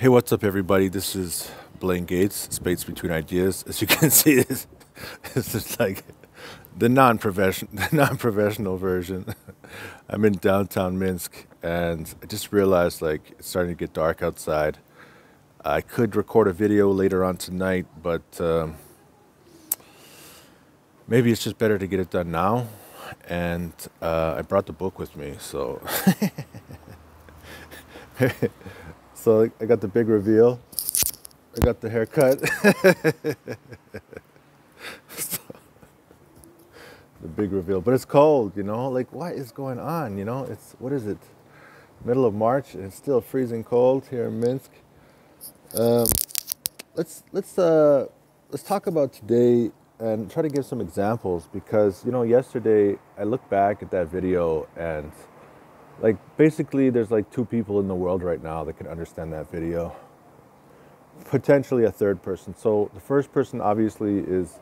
Hey, what's up, everybody? This is Blaine Gates, Space Between Ideas. As you can see, this is like the non-professional version. I'm in downtown Minsk, and I just realized like it's starting to get dark outside. I could record a video later on tonight, but maybe it's just better to get it done now. And I brought the book with me, so so I got the big reveal. I got the haircut. So, the big reveal. But it's cold, you know? Like, what is going on, you know? It's, what is it? Middle of March, and it's still freezing cold here in Minsk. Let's talk about today and try to give some examples, because, you know, yesterday I looked back at that video and like basically there's like two people in the world right now that can understand that video. Potentially a third person. So the first person obviously is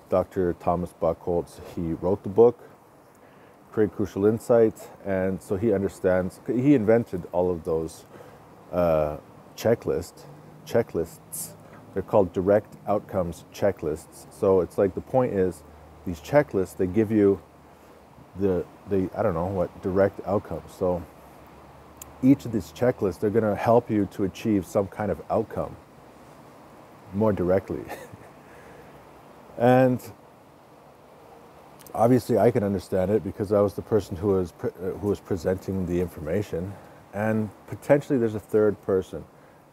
Dr. Thomas Buchholz. He wrote the book, Create Crucial Insights, and so he understands, he invented all of those checklists. They're called direct outcomes checklists. So it's like the point is these checklists, they give you the I don't know what direct outcomes. So each of these checklists, they're going to help you to achieve some kind of outcome more directly. And obviously I can understand it because I was the person who was presenting the information. And potentially there's a third person.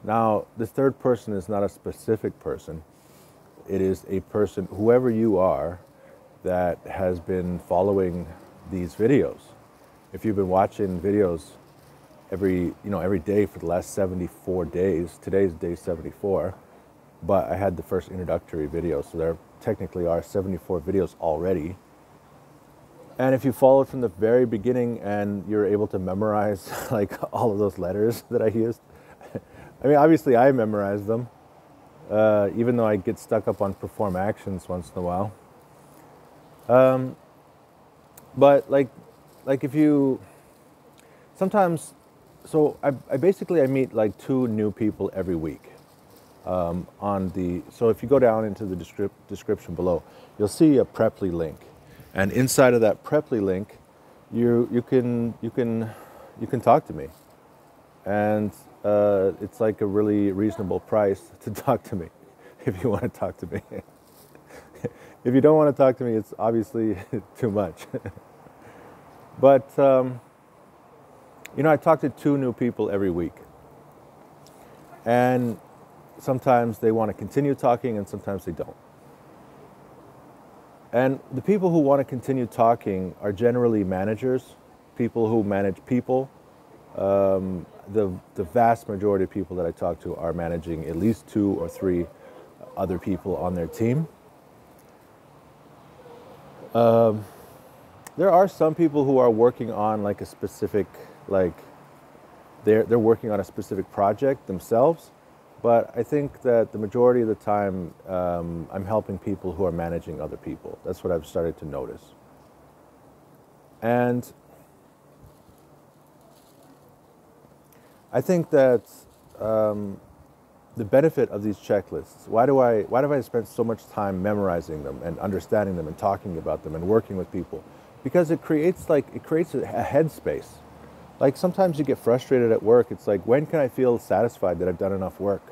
Now, this third person is not a specific person. It is a person, whoever you are, that has been following these videos. If you've been watching videos every day for the last 74 days, today's day 74, but I had the first introductory video, so there technically are 74 videos already. And if you followed from the very beginning and you're able to memorize like all of those letters that I used, I mean, obviously I memorize them, even though I get stuck up on perform actions once in a while. But like if you, sometimes, so I basically meet like 2 new people every week. So if you go down into the description below, you'll see a Preply link. And inside of that Preply link, you can talk to me. And it's like a really reasonable price to talk to me if you want to talk to me. If you don't want to talk to me, it's obviously too much. But, you know, I talk to 2 new people every week. And sometimes they want to continue talking and sometimes they don't. And the people who want to continue talking are generally managers, people who manage people. The vast majority of people that I talk to are managing at least 2 or 3 other people on their team. There are some people who are working on like a specific, like they're working on a specific project themselves, but I think that the majority of the time I'm helping people who are managing other people. That's what I've started to notice. And I think that the benefit of these checklists, why do I spend so much time memorizing them and understanding them and talking about them and working with people? Because it creates a headspace. Like sometimes you get frustrated at work. It's like, when can I feel satisfied that I've done enough work?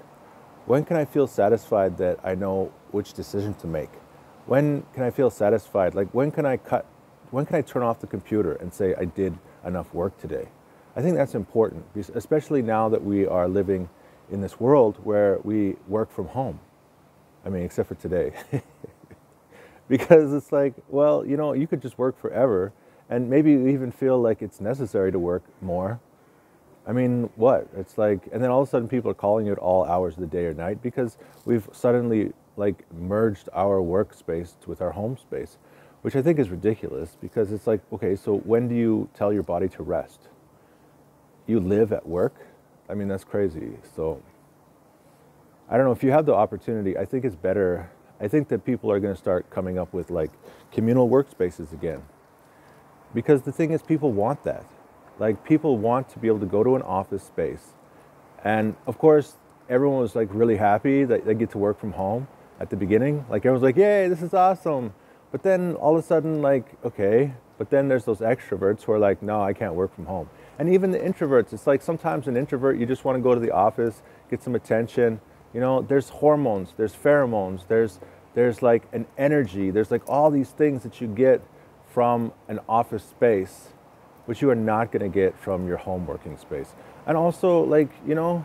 When can I feel satisfied that I know which decision to make? When can I feel satisfied? Like when can I turn off the computer and say I did enough work today? I think that's important, especially now that we are living in this world where we work from home. I mean, except for today. Because it's like, well, you know, you could just work forever and maybe you even feel like it's necessary to work more. I mean, what? It's like, and then all of a sudden people are calling it all hours of the day or night because we've suddenly like merged our workspace with our home space, which I think is ridiculous because it's like, okay, so when do you tell your body to rest? You live at work? I mean, that's crazy. So I don't know, if you have the opportunity, I think it's better. I think that people are going to start coming up with like communal workspaces again. Because the thing is, people want that. Like people want to be able to go to an office space. And of course, everyone was like really happy that they get to work from home at the beginning. Like everyone's like, yay, this is awesome. But then all of a sudden, like, okay, but then there's those extroverts who are like, no, I can't work from home. And even the introverts, it's like sometimes an introvert, you just want to go to the office, get some attention. You know, there's hormones, there's pheromones, there's like an energy, there's like all these things that you get from an office space, which you are not going to get from your home working space. And also, like, you know,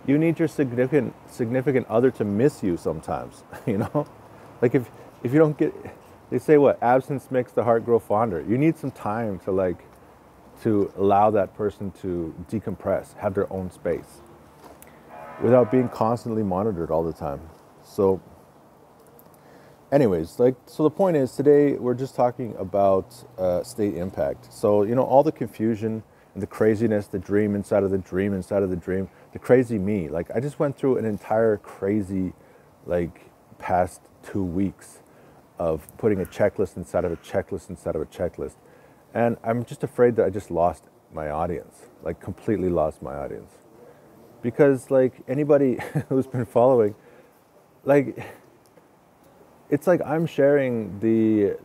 you need your significant other to miss you sometimes, you know? Like if you don't get, they say what, absence makes the heart grow fonder. You need some time to like, to allow that person to decompress, have their own space without being constantly monitored all the time. So anyways, like, so the point is today we're just talking about state impact. So, you know, all the confusion and the craziness, the dream inside of the dream inside of the dream, the crazy me. Like I just went through an entire crazy, like past 2 weeks of putting a checklist inside of a checklist inside of a checklist. And I'm just afraid that I just lost my audience, like completely lost my audience. Because like anybody who's been following, like, it's like I'm sharing the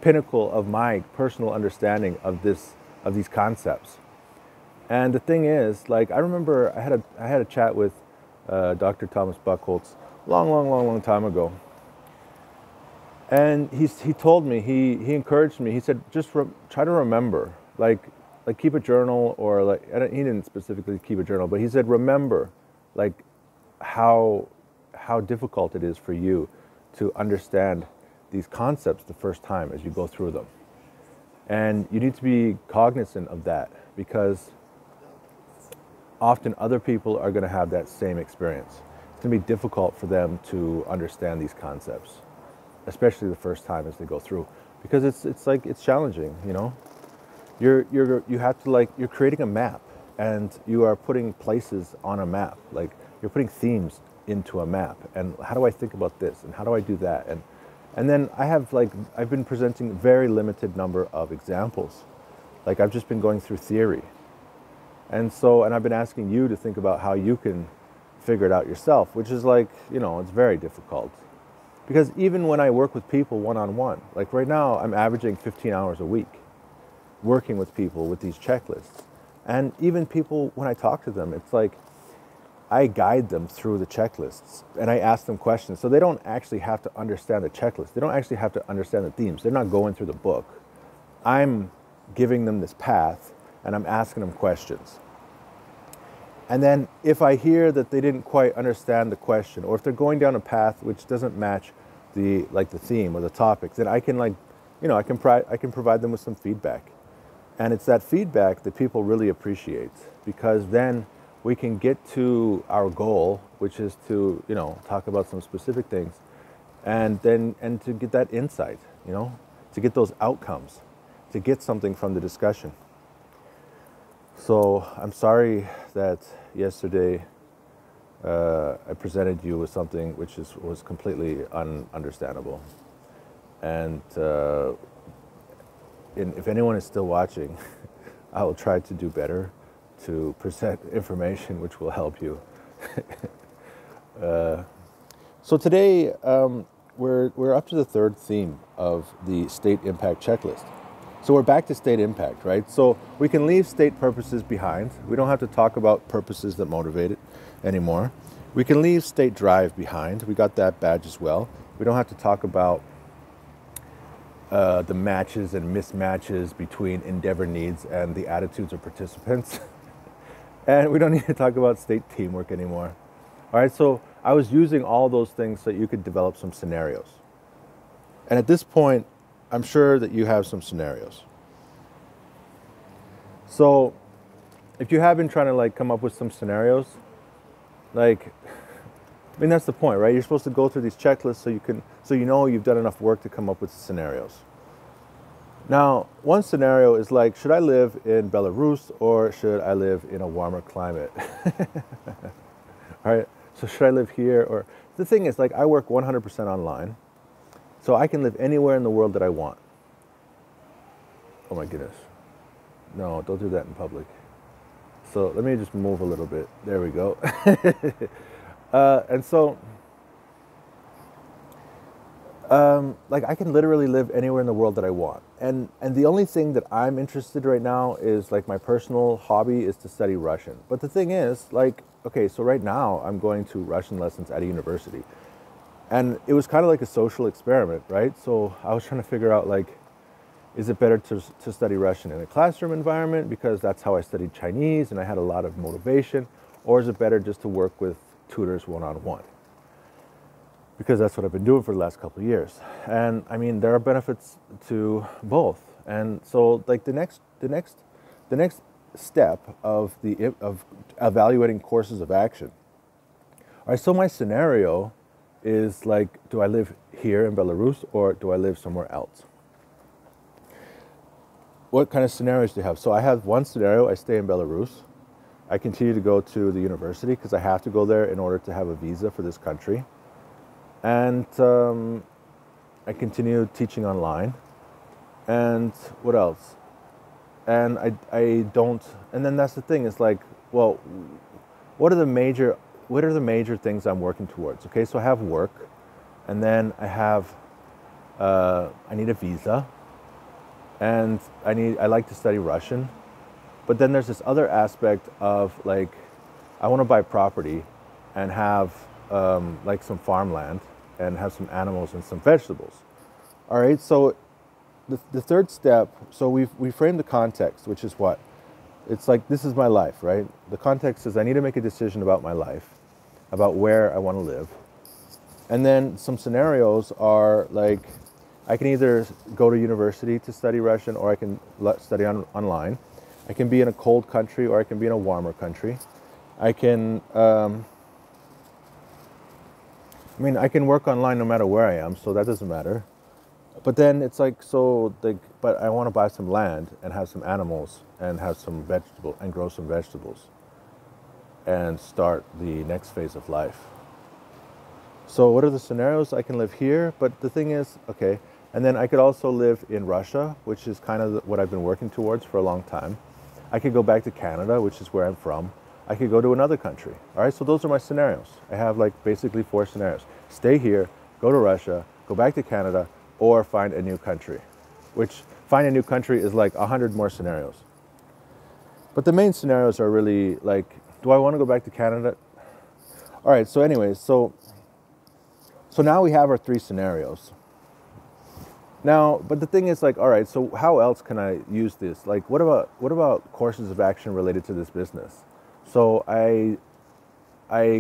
pinnacle of my personal understanding of these concepts. And the thing is, like, I remember I had a chat with Dr. Thomas Buchholz long time ago. And he told me, he encouraged me, he said, just try to remember, like keep a journal, or like, he didn't specifically keep a journal, but he said, remember, like, how difficult it is for you to understand these concepts the first time as you go through them. And you need to be cognizant of that, because often other people are going to have that same experience. It's going to be difficult for them to understand these concepts, especially the first time as they go through, because it's like, it's challenging, you know. You have to, like, you're creating a map, and you are putting places on a map, like you're putting themes into a map, and how do I think about this, and how do I do that, and then I've been presenting very limited number of examples, like I've just been going through theory, and I've been asking you to think about how you can figure it out yourself, which is like, you know, it's very difficult. Because even when I work with people one-on-one, like right now, I'm averaging 15 hours a week working with people with these checklists. And even people, when I talk to them, it's like I guide them through the checklists and I ask them questions. So they don't actually have to understand the checklist. They don't actually have to understand the themes. They're not going through the book. I'm giving them this path and I'm asking them questions. And then if I hear that they didn't quite understand the question, or if they're going down a path which doesn't match the theme or the topic, then I can, like, you know, I can provide them with some feedback. And it's that feedback that people really appreciate, because then we can get to our goal, which is to, you know, talk about some specific things, and to get that insight, you know, to get those outcomes, to get something from the discussion. So I'm sorry that yesterday I presented you with something which was completely ununderstandable. And if anyone is still watching, I will try to do better to present information which will help you. So today we're up to the third theme of the state impact checklist. So we're back to state impact, right? So we can leave state purposes behind. We don't have to talk about purposes that motivate it anymore. We can leave state drive behind. We got that badge as well. We don't have to talk about the matches and mismatches between endeavor needs and the attitudes of participants. And we don't need to talk about state teamwork anymore. All right, so I was using all those things so you could develop some scenarios. And at this point, I'm sure that you have some scenarios. So if you have been trying to, like, come up with some scenarios, like, I mean, that's the point, right? You're supposed to go through these checklists so you know you've done enough work to come up with scenarios. Now, one scenario is like, should I live in Belarus or should I live in a warmer climate? All right, so should I live here? Or the thing is, like, I work 100% online, so I can live anywhere in the world that I want. Oh my goodness. No, don't do that in public. So let me just move a little bit. There we go. And so, like I can literally live anywhere in the world that I want. And the only thing that I'm interested right now is like my personal hobby is to study Russian. But the thing is, like, okay, so right now I'm going to Russian lessons at a university. And it was kind of like a social experiment, right? So I was trying to figure out like, is it better to study Russian in a classroom environment because that's how I studied Chinese and I had a lot of motivation? Or is it better just to work with tutors one-on-one? Because that's what I've been doing for the last couple of years. And I mean, there are benefits to both. And so like the next step of evaluating courses of action. All right, so my scenario is like, do I live here in Belarus or do I live somewhere else? What kind of scenarios do you have? So I have one scenario, I stay in Belarus. I continue to go to the university because I have to go there in order to have a visa for this country. And I continue teaching online. And what else? And I don't, and then that's the thing, it's like, well, what are the major things I'm working towards? Okay, so I have work, and then I have, I need a visa, and I like to study Russian. But then there's this other aspect of like, I want to buy property and have like some farmland and have some animals and some vegetables. All right, so the third step, so we framed the context, which is what? It's like, this is my life, right? The context is I need to make a decision about my life, about where I want to live. And then some scenarios are like, I can either go to university to study Russian or I can study online. I can be in a cold country or I can be in a warmer country. I can, I mean, I can work online no matter where I am, so that doesn't matter. But then it's like, so, like, but I want to buy some land and have some animals and have some vegetable and grow some vegetables and start the next phase of life. So what are the scenarios? I can live here, but the thing is, okay, and then I could also live in Russia, which is kind of what I've been working towards for a long time. I could go back to Canada, which is where I'm from. I could go to another country. All right, so those are my scenarios. I have like basically 4 scenarios. Stay here, go to Russia, go back to Canada, or find a new country, which find a new country is like 100 more scenarios. But the main scenarios are really like, do I want to go back to Canada? All right, so anyways, so now we have our 3 scenarios. Now, but the thing is like, all right, so how else can I use this? Like, what about courses of action related to this business? So I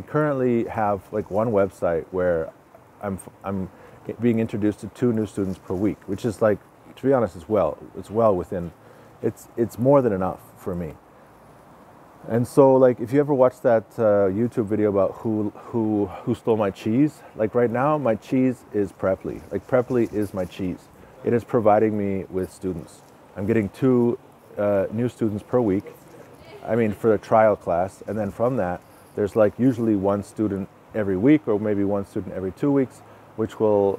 currently have like one website where I'm being introduced to 2 new students per week, which is like, to be honest, it's well within, it's more than enough for me. And so like, if you ever watched that YouTube video about who stole my cheese, like right now my cheese is Preply. Like Preply is my cheese. It is providing me with students. I'm getting 2 new students per week. I mean, for a trial class, and then from that, there's like usually 1 student every week, or maybe 1 student every 2 weeks, which will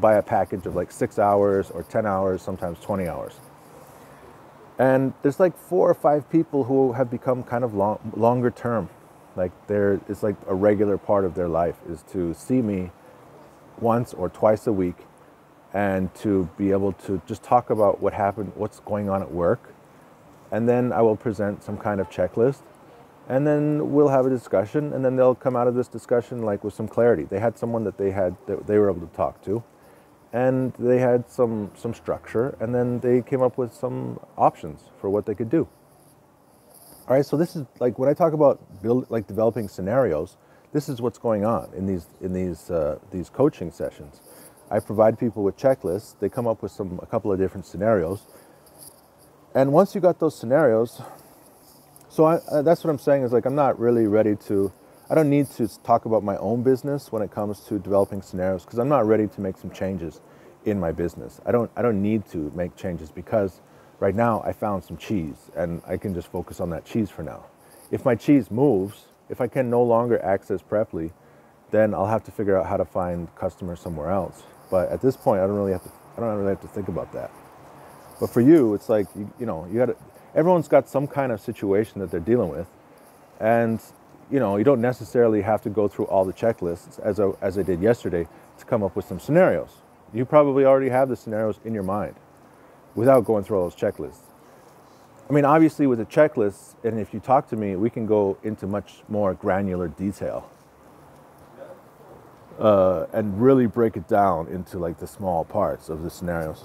buy a package of like 6 hours or 10 hours, sometimes 20 hours. And there's like 4 or 5 people who have become kind of longer term. Like it's like a regular part of their life is to see me once or twice a week and to be able to just talk about what happened, what's going on at work. And then I will present some kind of checklist, and then we'll have a discussion, and then they'll come out of this discussion like with some clarity. They had someone that they were able to talk to, and they had some structure, and then they came up with some options for what they could do. All right, so this is like when I talk about developing scenarios, this is what's going on in these coaching sessions. I provide people with checklists. They come up with a couple of different scenarios. And once you got those scenarios, so that's what I'm saying is like, I'm not really ready to, I don't need to talk about my own business when it comes to developing scenarios, because I'm not ready to make some changes in my business. I don't need to make changes because right now I found some cheese and I can just focus on that cheese for now. If my cheese moves, if I can no longer access Preply, then I'll have to figure out how to find customers somewhere else. But at this point, I don't really have to think about that. But for you, it's like, you know, you got to, everyone's got some kind of situation that they're dealing with. And, you know, you don't necessarily have to go through all the checklists as I did yesterday to come up with some scenarios. You probably already have the scenarios in your mind without going through all those checklists. I mean, obviously with the checklists, and if you talk to me, we can go into much more granular detail and really break it down into like the small parts of the scenarios.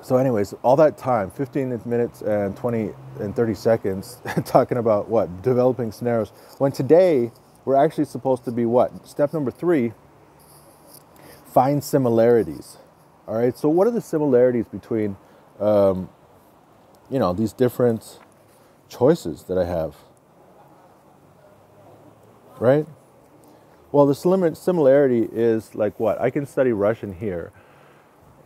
So anyways, all that time, 15 minutes and 20 and 30 seconds talking about what? Developing scenarios. When today we're actually supposed to be what? Step number 3, find similarities. All right, so what are the similarities between you know, these different choices that I have, right? Well, the similarity is like what? I can study Russian here.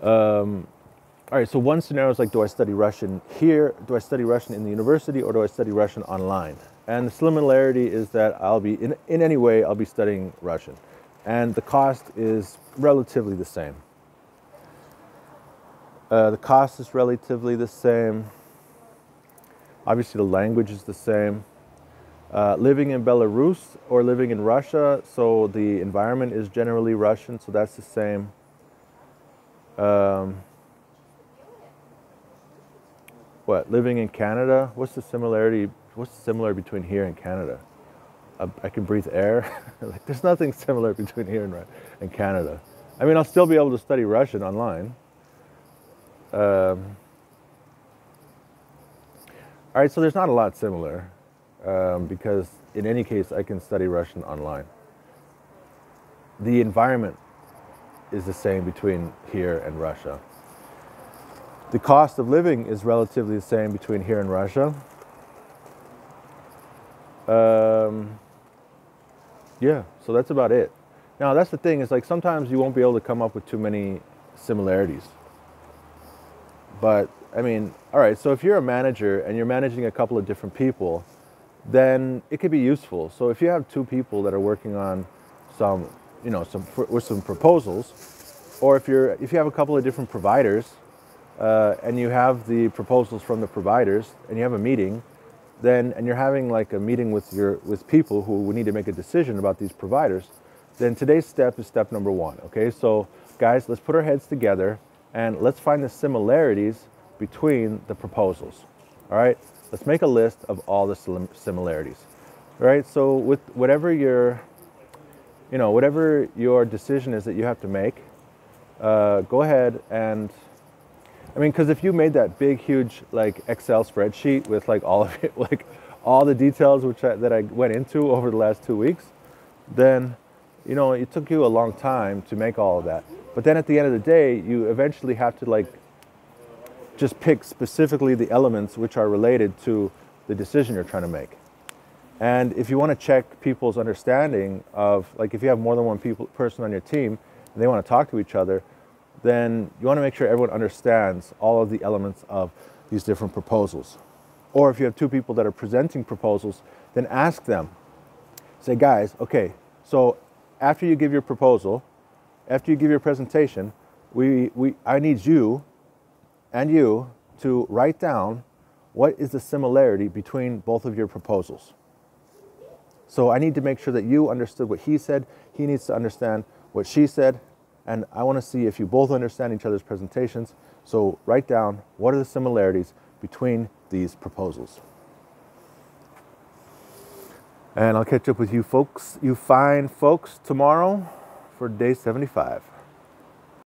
All right, so one scenario is like, do I study Russian here? Do I study Russian in the university, or do I study Russian online? And the similarity is that I'll be, in any way, I'll be studying Russian. And the cost is relatively the same. The cost is relatively the same. Obviously, the language is the same. Living in Belarus or living in Russia, so the environment is generally Russian, so that's the same. What, living in Canada? What's the similarity? What's similar between here and Canada? I can breathe air. Like, there's nothing similar between here and Canada. I mean, I'll still be able to study Russian online. All right, so there's not a lot similar because in any case, I can study Russian online. The environment is the same between here and Russia. The cost of living is relatively the same between here and Russia. Yeah, so that's about it. Now, that's the thing, is like sometimes you won't be able to come up with too many similarities. But I mean, all right, so if you're a manager and you're managing a couple of different people, then it could be useful. So if you have 2 people that are working on some, you know, with some proposals, or if you have a couple of different providers and you have the proposals from the providers and you have a meeting, and you're having like a meeting with people who would need to make a decision about these providers, then today's step is step number 1. Okay, so guys, let's put our heads together and let's find the similarities between the proposals. All right, let's make a list of all the similarities. All right, so with whatever your decision is that you have to make, go ahead and, I mean, because if you made that big, huge like Excel spreadsheet with like all of it, like all the details that I went into over the last 2 weeks, then, you know, it took you a long time to make all of that. But then at the end of the day, you eventually have to like just pick specifically the elements which are related to the decision you're trying to make. And if you want to check people's understanding of, like if you have more than one person on your team and they want to talk to each other, then you want to make sure everyone understands all of the elements of these different proposals. Or if you have 2 people that are presenting proposals, then ask them, say, guys, okay, so after you give your proposal, after you give your presentation, I need you and you to write down what is the similarity between both of your proposals. So I need to make sure that you understood what he said, he needs to understand what she said, and I want to see if you both understand each other's presentations. So write down what are the similarities between these proposals. And I'll catch up with you folks, you fine folks, tomorrow for day 75.